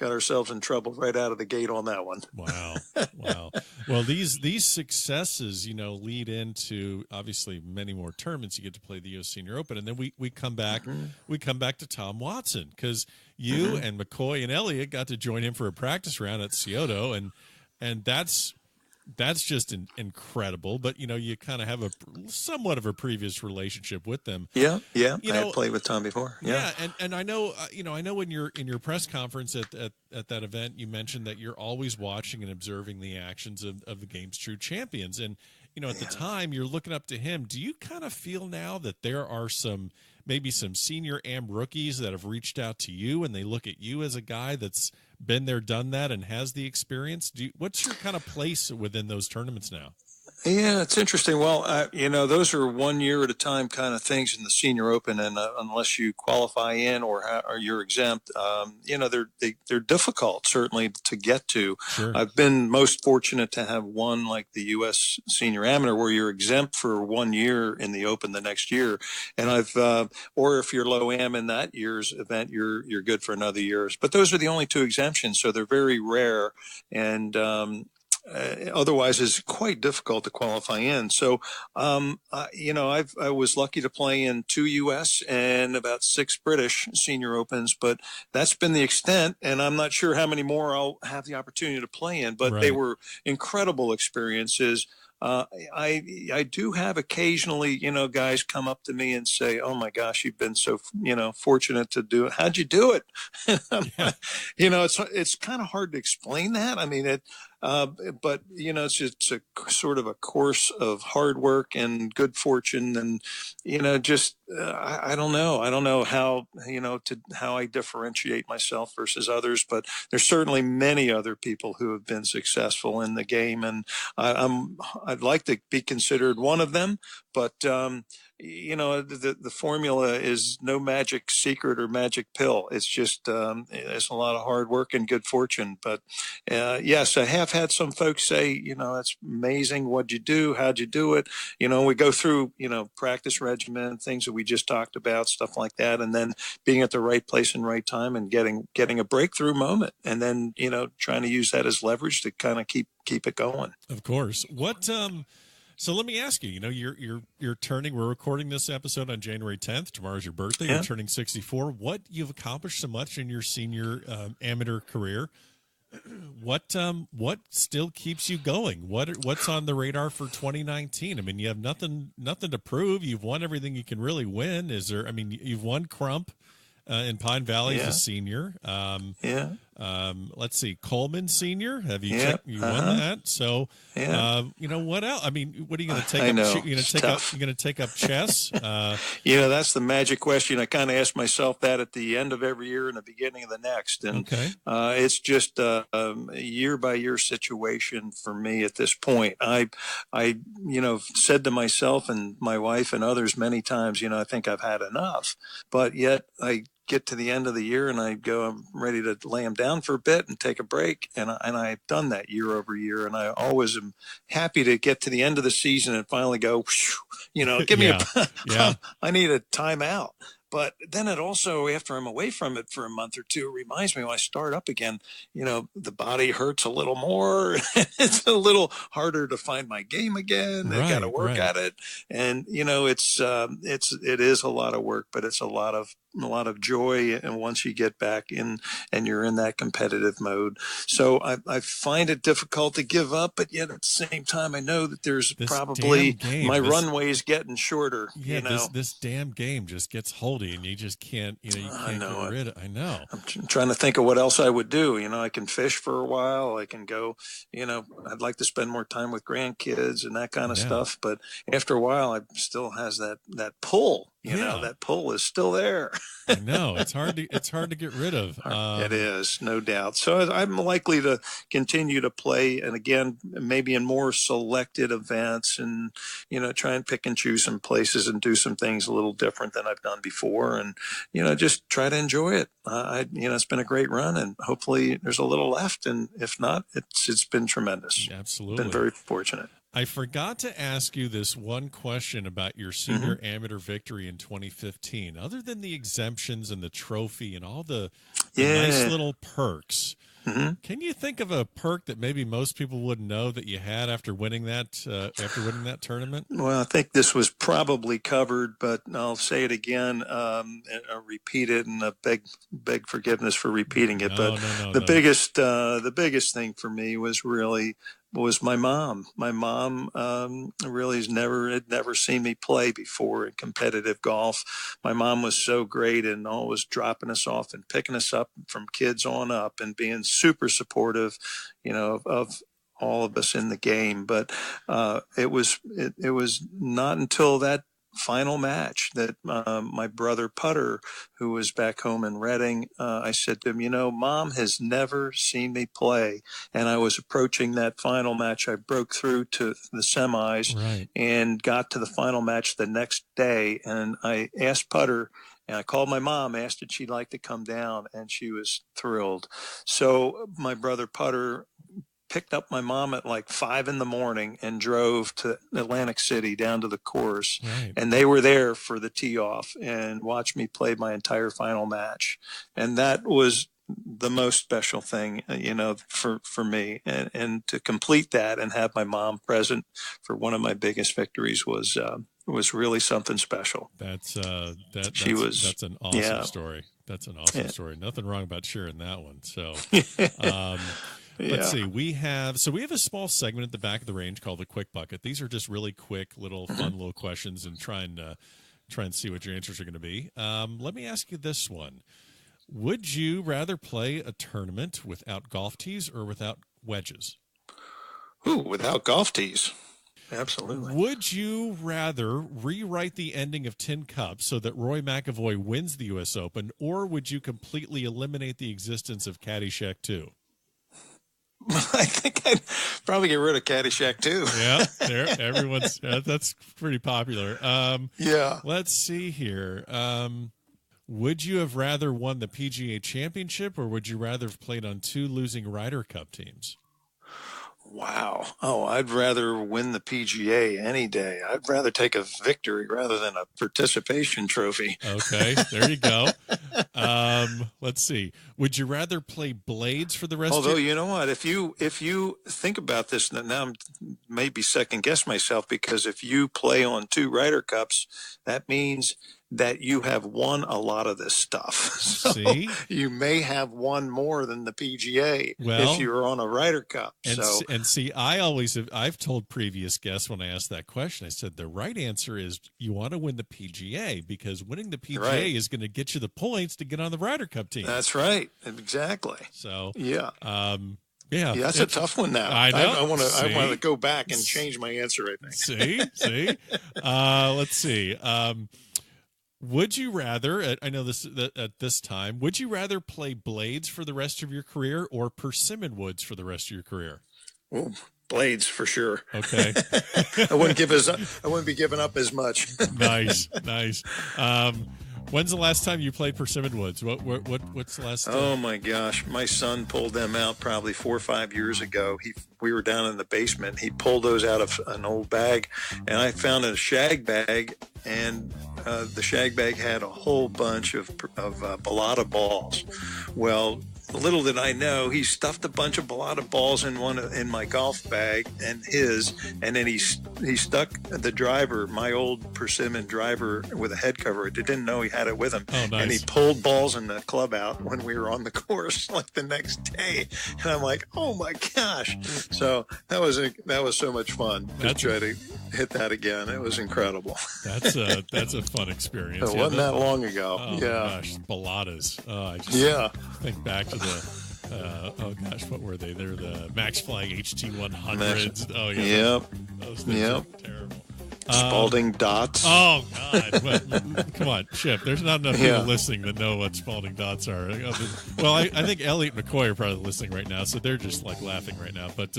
S3: ourselves in trouble right out of the gate on that one.
S2: Wow. Well, these successes, lead into obviously many more tournaments. You get to play the U.S. Senior Open, and then we come back. Mm-hmm. We come back to Tom Watson, because you and McCoy and Elliott got to join him for a practice round at Scioto, and that's just incredible. But you kind of have a somewhat of a previous relationship with them.
S3: Yeah. I had played with Tom before. Yeah.
S2: And I know when you're in your press conference at that event, you mentioned that you're always watching and observing the actions of the game's true champions. And at the time, you're looking up to him. Do you kind of feel now that there are maybe some senior AM rookies that have reached out to you, and they look at you as a guy that's been there, done that, and has the experience? What's your kind of place within those tournaments now?
S3: Yeah, it's interesting. Well, those are 1 year at a time kind of things in the Senior Open, and unless you qualify in or you're exempt, they're difficult certainly to get to.
S2: Sure.
S3: I've been most fortunate to have one like the U.S. Senior Amateur, where you're exempt for 1 year in the Open the next year, and or if you're low am in that year's event, you're good for another year. But those are the only two exemptions, so they're very rare, and otherwise it's quite difficult to qualify in. So, I was lucky to play in 2 U.S. and about 6 British Senior Opens, but that's been the extent, and I'm not sure how many more I'll have the opportunity to play in, but They were incredible experiences. I do have occasionally, guys come up to me and say, "Oh my gosh, you've been so, fortunate to do it. How'd you do it?" It's kind of hard to explain that. I mean, but it's a sort of a course of hard work and good fortune, and I don't know how how I differentiate myself versus others, but there's certainly many other people who have been successful in the game, and I'd like to be considered one of them, but the formula is no magic secret or magic pill. It's just it's a lot of hard work and good fortune. But yes, I have had some folks say, that's amazing. What'd you do? How'd you do it? We go through, practice regimen, things that we just talked about, stuff like that, and then being at the right place and right time and getting a breakthrough moment, and then trying to use that as leverage to kind of keep it going.
S2: Of course. What So let me ask you, you're turning, we're recording this episode on January 10th. Tomorrow's your birthday. Yeah. You're turning 64. What you've accomplished so much in your senior amateur career. What still keeps you going? What's on the radar for 2019? I mean, you have nothing to prove. You've won everything you can really win. You've won Crump in Pine Valley as a senior. Let's see, Coleman Senior. Have you checked? You won that? So, what else? I mean, what are you going to take up? You're going to take up chess?
S3: That's the magic question. I kind of ask myself that at the end of every year and the beginning of the next. And it's just a year by year situation for me at this point. I said to myself and my wife and others many times, I think I've had enough, but yet I get to the end of the year and I go, I'm ready to lay them down for a bit and take a break. And I've done that year over year. And I always am happy to get to the end of the season and finally go, give me I need a timeout. But then it also, after I'm away from it for a month or two, it reminds me when I start up again, the body hurts a little more. It's a little harder to find my game again. I got to work at it. And, it is a lot of work, but it's a lot of of joy, and once you get back in and you're in that competitive mode. So I find it difficult to give up, but yet at the same time, I know that there's probably my runway is getting shorter.
S2: Yeah, this damn game just gets holdy, and you just can't. You can't get rid of. I know.
S3: I'm trying to think of what else I would do. I can fish for a while. I can go. I'd like to spend more time with grandkids and that kind of stuff. But after a while, it still has that pull. That pull is still there.
S2: I know it's hard to get rid of.
S3: It is, no doubt. So I'm likely to continue to play, and again, maybe in more selected events, and try and pick and choose some places and do some things a little different than I've done before, and just try to enjoy it. It's been a great run, and hopefully there's a little left, and if not, it's been tremendous.
S2: Absolutely,
S3: been very fortunate.
S2: I forgot to ask you this one question about your senior amateur victory in 2015. Other than the exemptions and the trophy and all the nice little perks, can you think of a perk that maybe most people wouldn't know that you had after winning that tournament? Well,
S3: I think this was probably covered, but I'll say it again, and I'll repeat it, and I beg forgiveness for repeating it. The biggest thing for me was my mom. My mom really had never seen me play before in competitive golf. My mom was so great and always dropping us off and picking us up from kids on up and being super supportive, of all of us in the game. But it was not until that final match that my brother Putter, who was back home in Reading, I said to him, Mom has never seen me play. And I was approaching that final match. I broke through to the semis and got to the final match the next day. And I asked Putter, and I called my mom, asked if she'd like to come down, and she was thrilled. So my brother Putter picked up my mom at like 5 a.m. and drove to Atlantic City down to the course. And they were there for the tee off and watched me play my entire final match. And that was the most special thing, for me. And to complete that and have my mom present for one of my biggest victories was really something special.
S2: That's an awesome story. That's an awesome story. Nothing wrong about sharing that one. So, let's see. We have a small segment at the back of the range called the Quick Bucket. These are just really quick, fun little questions, and try and see what your answers are going to be. Let me ask you this one: would you rather play a tournament without golf tees or without wedges?
S3: Ooh, without golf tees. Absolutely.
S2: Would you rather rewrite the ending of Tin Cup so that Rory McIlroy wins the U.S. Open, or would you completely eliminate the existence of Caddyshack 2?
S3: I think I'd probably get rid of Caddyshack 2.
S2: Yeah, that's pretty popular. Let's see here. Would you have rather won the PGA Championship, or would you rather have played on 2 losing Ryder Cup teams?
S3: Wow. Oh, I'd rather win the PGA any day. I'd rather take a victory rather than a participation trophy.
S2: Okay, there you go. Let's see. Would you rather play blades for the rest
S3: of your...
S2: Although,
S3: you know what? If you think about this, now I'm maybe second guess myself, because if you play on 2 Ryder Cups, that means that you have won a lot of this stuff. So
S2: see?
S3: You may have won more than the PGA if you're on a Ryder Cup.
S2: And see, I've told previous guests when I asked that question, I said the right answer is you want to win the PGA, because winning the PGA is going to get you the points to get on the Ryder Cup team.
S3: That's right. Exactly.
S2: So,
S3: that's a tough one now.
S2: I know.
S3: I want to go back and change my answer, I think.
S2: See? Let's see. Would you rather, I know this at this time, would you rather play blades for the rest of your career or persimmon woods for the rest of your career?
S3: Oh, blades for sure.
S2: Okay.
S3: I wouldn't be giving up as much.
S2: Nice. When's the last time you played persimmon woods? What's the last time?
S3: Oh my gosh, my son pulled them out probably 4 or 5 years ago. We were down in the basement. He pulled those out of an old bag, and I found a shag bag, and the shag bag had a whole bunch of balata balls. Well, little did I know, he stuffed a lot of balls in my golf bag and then he stuck the driver, my old persimmon driver, with a head cover. I didn't know he had it with him.
S2: Oh, nice.
S3: And he pulled balls in the club out when we were on the course like the next day. And I'm like, oh my gosh. So that was so much fun to try to hit that again. It was incredible.
S2: That's a fun experience.
S3: It wasn't that long ago.
S2: Oh,
S3: yeah.
S2: Gosh, Bellatas. I just think back to what were they? They're the Max Flying HT100s. Oh, yeah.
S3: Yep.
S2: Those things are terrible.
S3: Spalding dots.
S2: Oh, God. But, come on, Chip. There's not enough people listening that know what Spalding dots are. Well, I think Elliot and McCoy are probably listening right now, so they're just like laughing right now. But,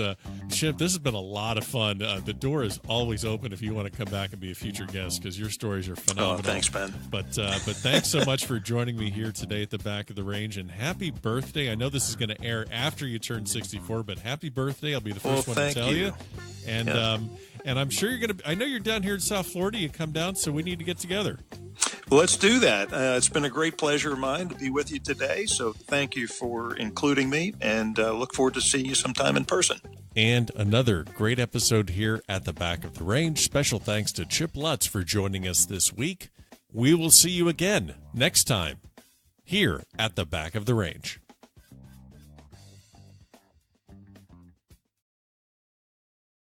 S2: Chip, this has been a lot of fun. The door is always open if you want to come back and be a future guest, because your stories are phenomenal.
S3: Oh, thanks, Ben.
S2: But thanks so much for joining me here today at the Back of the Range, and happy birthday. I know this is going to air after you turn 64, but happy birthday. I'll be the first one to tell you. And I'm sure I know you're down here in South Florida. You come down, so we need to get together.
S3: Well, let's do that. It's been a great pleasure of mine to be with you today. So thank you for including me, and look forward to seeing you sometime in person.
S2: And another great episode here at the Back of the Range. Special thanks to Chip Lutz for joining us this week. We will see you again next time here at the Back of the Range.